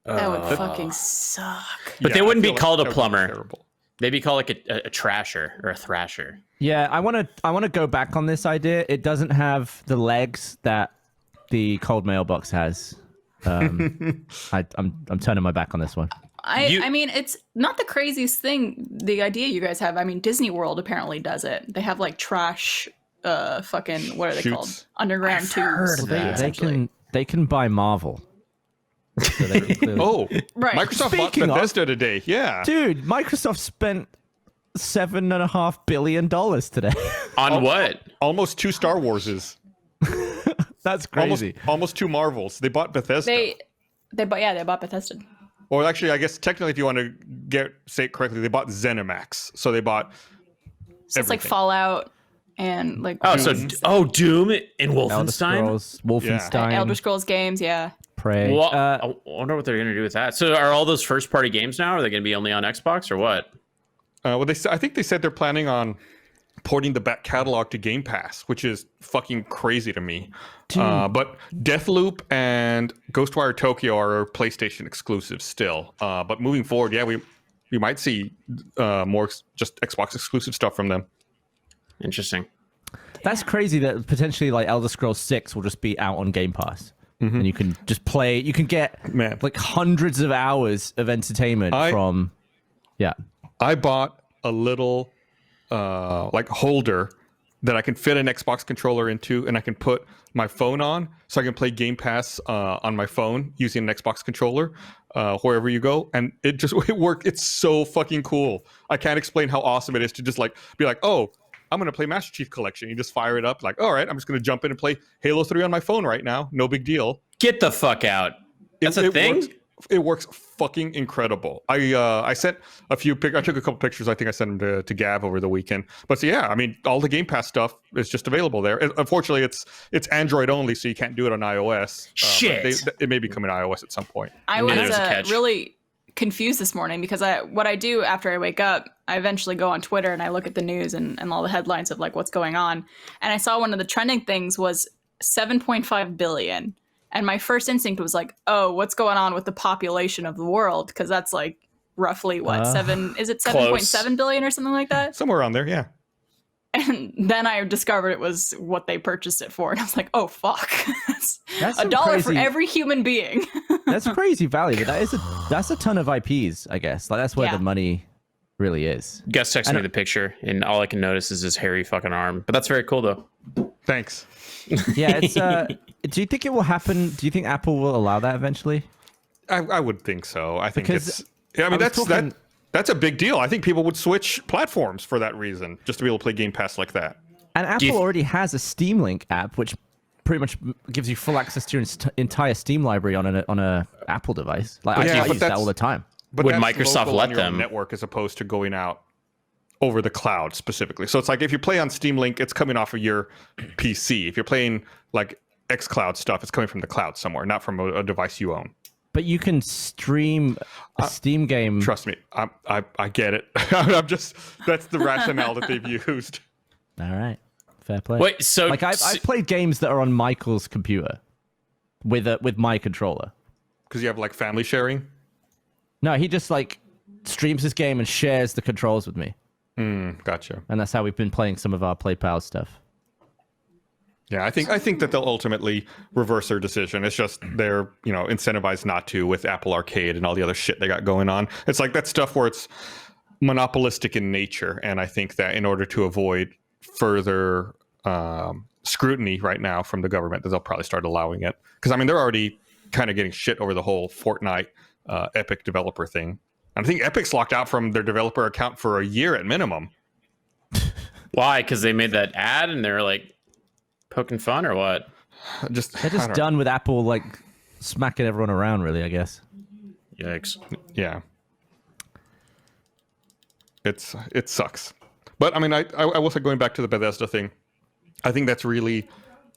That would fucking suck. But they wouldn't be called a that would be plumber. terrible. They'd be called like a trasher or a thrasher. Yeah, I want to go back on this idea. It doesn't have the legs that the cold mailbox has. I'm turning my back on this one. I mean, it's not the craziest thing, the idea you guys have. I mean, Disney World apparently does it. They have like trash, fucking, what are they called? Underground tubes. heard of that. They can buy Marvel. So they can clearly- Oh, Right. Microsoft bought Speaking of- Bethesda today. Yeah. Dude, Microsoft spent $7.5 billion today. On what? Almost 2 Star Warses. That's crazy. Almost 2 Marvels. They bought Bethesda. They bought Bethesda. Or actually, I guess technically, if you want to say it correctly, they bought ZeniMax. So they bought So it's like everything. Fallout and like Doom and Elder Wolfenstein. Scrolls, Wolfenstein, Elder Scrolls games, yeah. Prey. Well, I wonder what they're going to do with that. So are all those first party games now? Are they going to be only on Xbox or what? Well, I think they said they're planning on porting the back catalog to Game Pass, which is fucking crazy to me. But Deathloop and Ghostwire Tokyo are PlayStation exclusives still. But moving forward, yeah, we might see more just Xbox exclusive stuff from them. Interesting. That's crazy that potentially like Elder Scrolls 6 will just be out on Game Pass. And you can just play, you can get like hundreds of hours of entertainment from, yeah. I bought a little like holder that I can fit an Xbox controller into, and I can put my phone on, so I can play Game Pass on my phone using an Xbox controller wherever you go, and it worked. It's so fucking cool. I can't explain how awesome it is to just like be like, oh, I'm gonna play Master Chief Collection. You just fire it up, like, all right, I'm just gonna jump in and play Halo 3 on my phone right now. No big deal. Get the fuck out. That's a thing? It works fucking incredible. I sent a few I took a couple pictures. I think I sent them to Gav over the weekend. But so, yeah, I mean, all the Game Pass stuff is just available there. Unfortunately, it's Android only, so you can't do it on iOS. Shit. It may be coming to iOS at some point. I was there's a catch. really confused this morning because what I do after I wake up, I eventually go on Twitter and I look at the news and all the headlines of like what's going on. And I saw one of the trending things was 7.5 billion. And my first instinct was like, oh, what's going on with the population of the world? Because that's like roughly what, is it 7.7 billion or something like that? Somewhere around there, yeah. And then I discovered it was what they purchased it for. And I was like, oh, fuck. That's some $1 for crazy- every human being. That's crazy value, but that's a ton of IPs, I guess. Like that's where Yeah. the money really is. Gus texted me the picture, and all I can notice is his hairy fucking arm. But that's very cool, though. Thanks. Yeah, it's. Do you think it will happen? Do you think Apple will allow that eventually? I would think so. I think Because it's. Yeah, I mean, I was talking- that's a big deal. I think people would switch platforms for that reason, just to be able to play Game Pass like that. And Apple already has a Steam Link app, which pretty much gives you full access to your entire Steam library on a Apple device. Like I use that all the time. But Would that's Microsoft local let on your own them? network as opposed to going out over the cloud specifically? So it's like if you play on Steam Link, it's coming off of your PC. If you're playing like xCloud stuff, it's coming from the cloud somewhere, not from a device you own. But you can stream a Steam game. Trust me, I get it. I'm just that's the rationale that they've used. All right, fair play. Wait, so like I've played games that are on Michael's computer with my controller. Because you have like family sharing. No, he just like streams his game and shares the controls with me, Gotcha. and that's how we've been playing some of our PlayPal stuff. Yeah, I think that they'll ultimately reverse their decision. It's just they're incentivized not to with Apple Arcade and all the other shit they got going on. It's like that stuff where it's monopolistic in nature, and I think that in order to avoid further scrutiny right now from the government, that they'll probably start allowing it. Because I mean, they're already kind of getting shit over the whole Fortnite Epic developer thing. And I think Epic's locked out from their developer account for a year at minimum. why? Because they made that ad and they're like poking fun or what? They're just done with Apple like smacking everyone around, really, I guess. Yikes. Yeah. It sucks. But I mean, I will say, going back to the Bethesda thing, I think that's really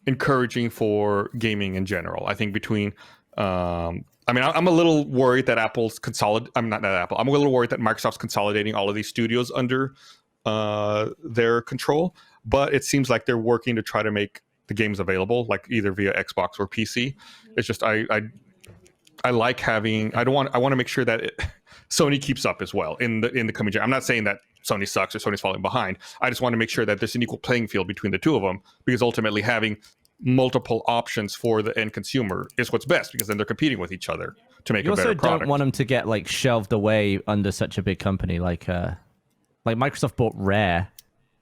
encouraging for gaming in general. I think between I mean, I'm a little worried that I'm a little worried that Microsoft's consolidating all of these studios under their control, but it seems like they're working to try to make the games available, like either via Xbox or PC. It's just I like having. I want to make sure that Sony keeps up as well in the coming year. I'm not saying that Sony sucks or Sony's falling behind. I just want to make sure that there's an equal playing field between the two of them, because ultimately having multiple options for the end consumer is what's best, because then they're competing with each other to make a better product. You also don't want them to get like shelved away under such a big company like Microsoft bought Rare,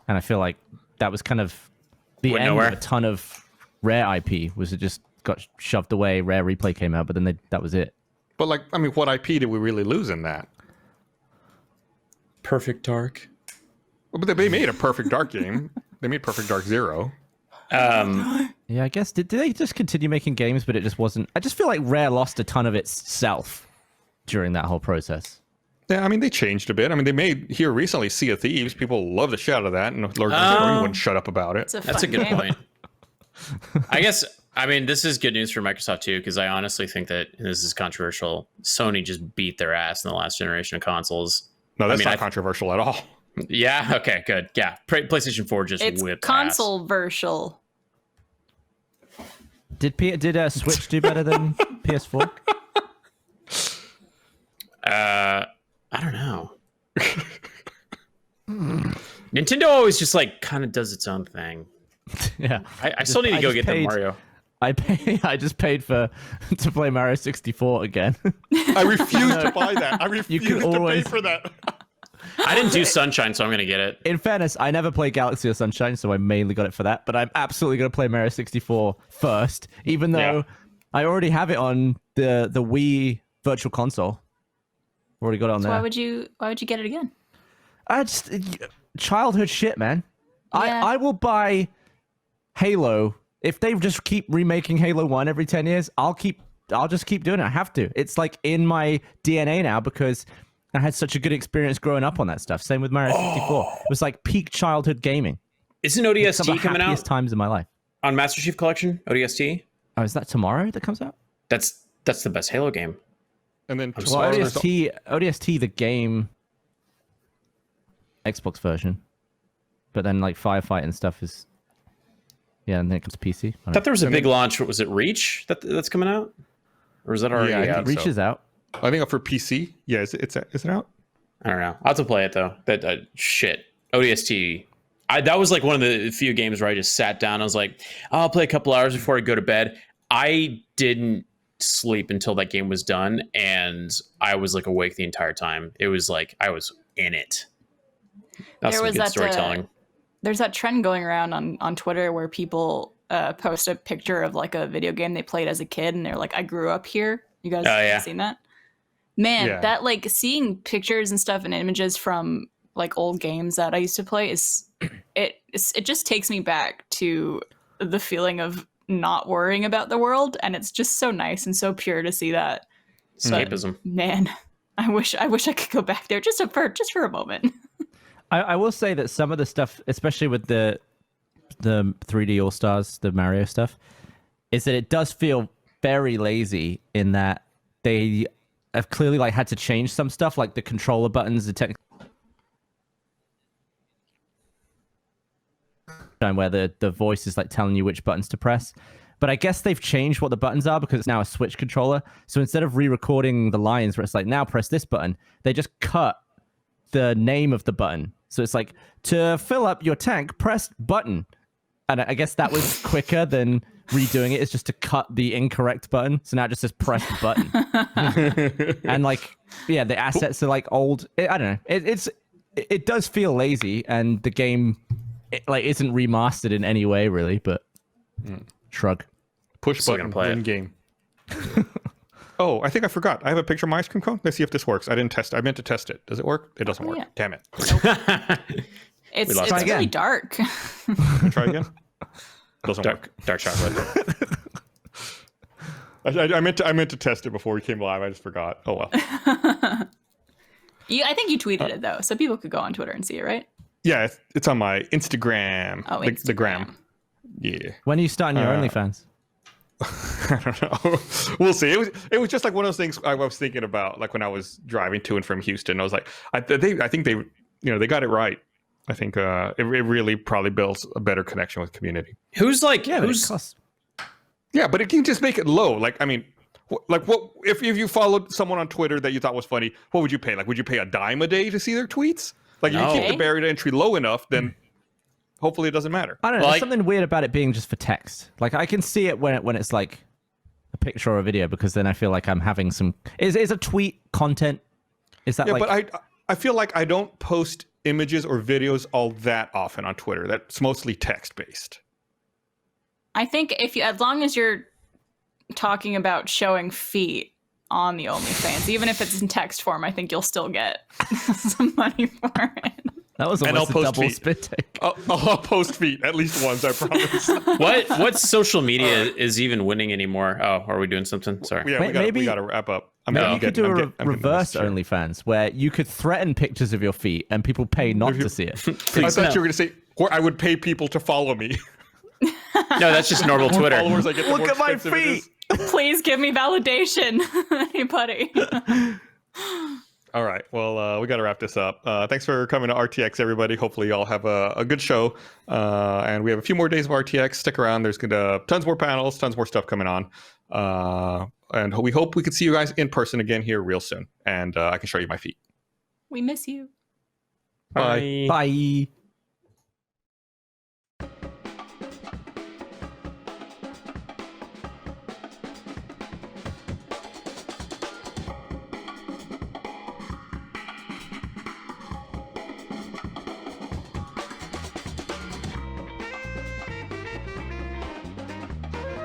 and I feel like that was kind of the end of a ton of Rare IP. Was it just got shoved away? Rare Replay came out, but then that was it. But like, I mean, what IP did we really lose in that? Perfect Dark. But they made a Perfect Dark game. They made Perfect Dark Zero. Yeah, I guess did they just continue making games, but it just wasn't. I just feel like Rare lost a ton of itself during that whole process. Yeah, I mean, they changed a bit. I mean, they made here recently Sea of Thieves. People love the shit out of that, and Lord of the Rings wouldn't shut up about it. That's a good point. I guess, I mean, this is good news for Microsoft too, because I honestly think that, and this is controversial, Sony just beat their ass in the last generation of consoles. No, that's not controversial at all. Yeah. Okay. Good. Yeah. PlayStation 4 just It's whipped console-versal. Did Switch do better than PS4? I don't know. Nintendo always just like kind of does its own thing. Yeah. I still need to go get the Mario. I just paid to play Mario 64 again. I refuse to buy that. I refuse to pay for that. I didn't do Sunshine, so I'm gonna get it. In fairness, I never played Galaxy or Sunshine, so I mainly got it for that. But I'm absolutely gonna play Mario 64 first, even though I already have it on the Wii Virtual Console. Already got it on there. Why would you get it again? I just childhood shit, man. Yeah. I will buy Halo if they just keep remaking Halo 1 every 10 years. I'll just keep doing it. I have to. It's like in my DNA now, because I had such a good experience growing up on that stuff. Same with Mario 64. It was like peak childhood gaming. Isn't ODST Some of the coming happiest out times in my life. on Master Chief Collection? ODST? Oh, is that tomorrow that comes out? That's the best Halo game. And then Well, ODST, the game, Xbox version, but then like Firefight and stuff is Yeah, and then it comes to PC. I thought there was a big launch. What was it? Reach that's coming out, or is that already Yeah, out? Reach is out. I think for PC. Yeah, is it out? I don't know. I'll have to play it though. That shit. ODST. That was like one of the few games where I just sat down. I was like, I'll play a couple hours before I go to bed. I didn't sleep until that game was done, and I was like awake the entire time. It was like I was in it. That's some good storytelling. There's that trend going around on Twitter where people post a picture of like a video game they played as a kid, and they're like, "I grew up here." You guys have seen that? Man, that like seeing pictures and stuff and images from like old games that I used to play it just takes me back to the feeling of not worrying about the world, and it's just so nice and so pure to see that. Escapism. But, man, I wish I could go back there just for a moment. I will say that some of the stuff, especially with the 3D All Stars, the Mario stuff, is that it does feel very lazy in that they have clearly like had to change some stuff, like the controller buttons, the technical where the voice is like telling you which buttons to press. But I guess they've changed what the buttons are because it's now a Switch controller. So instead of re-recording the lines where it's like, now press this button, they just cut the name of the button. So it's like, to fill up your tank, press button. And I guess that was quicker than redoing it. It's just to cut the incorrect button. So now it just says press button. And like, yeah, the assets are like old. I don't know. It does feel lazy, and the game like isn't remastered in any way really, but shrug. Push Still button, gonna play in it. game. Oh, I think I forgot. I have a picture of my ice cream cone. Let's see if this works. I didn't test it. I meant to test it. Does it work? It doesn't work. Yeah. Damn it. It's lost it. really dark. Try again. Doesn't work. Dark chocolate. I meant to test it before we came live. I just forgot. Oh well. I think you tweeted it though, so people could go on Twitter and see it, right? Yeah, it's on my Instagram. Oh, the gram. Yeah. When are you starting your OnlyFans? I don't know. We'll see. It was just like one of those things I was thinking about, like when I was driving to and from Houston. I was like, I think they, they got it right. I think it really probably builds a better connection with community. Who's like? Yeah, Who's? it costs. Yeah, but it can just make it low. Like, I mean, like what if you followed someone on Twitter that you thought was funny? What would you pay? Like, would you pay $10 a day to see their tweets? Like, if you keep the barrier to entry low enough, then hopefully it doesn't matter. I don't know. Like- There's something weird about it being just for text. Like I can see it when it's like a picture or a video, because then I feel like I'm having some. Is a tweet content? Is that Yeah, like? but I feel like I don't post images or videos all that often on Twitter. That's mostly text based. I think as long as you're talking about showing feet on the OnlyFans, even if it's in text form, I think you'll still get some money for it. That was And I'll almost a post double feet. spit take. I'll post feet at least once, I promise. What social media is even winning anymore? Oh, are we doing something? Sorry. Yeah, we Maybe- got to wrap up. Maybe you could do a reverse only. OnlyFans where you could threaten pictures of your feet and people pay not to see it. I thought you were going to say, or I would pay people to follow me. No, that's just normal Twitter. Followers, I get the Look more at my expensive it is. feet. Please give me validation, anybody. All right. Well, we got to wrap this up. Thanks for coming to RTX, everybody. Hopefully, y'all have a good show. And we have a few more days of RTX. Stick around. There's gonna tons more panels, tons more stuff coming on. And we hope we could see you guys in person again here real soon. And I can show you my feet. We miss you. Bye. Bye.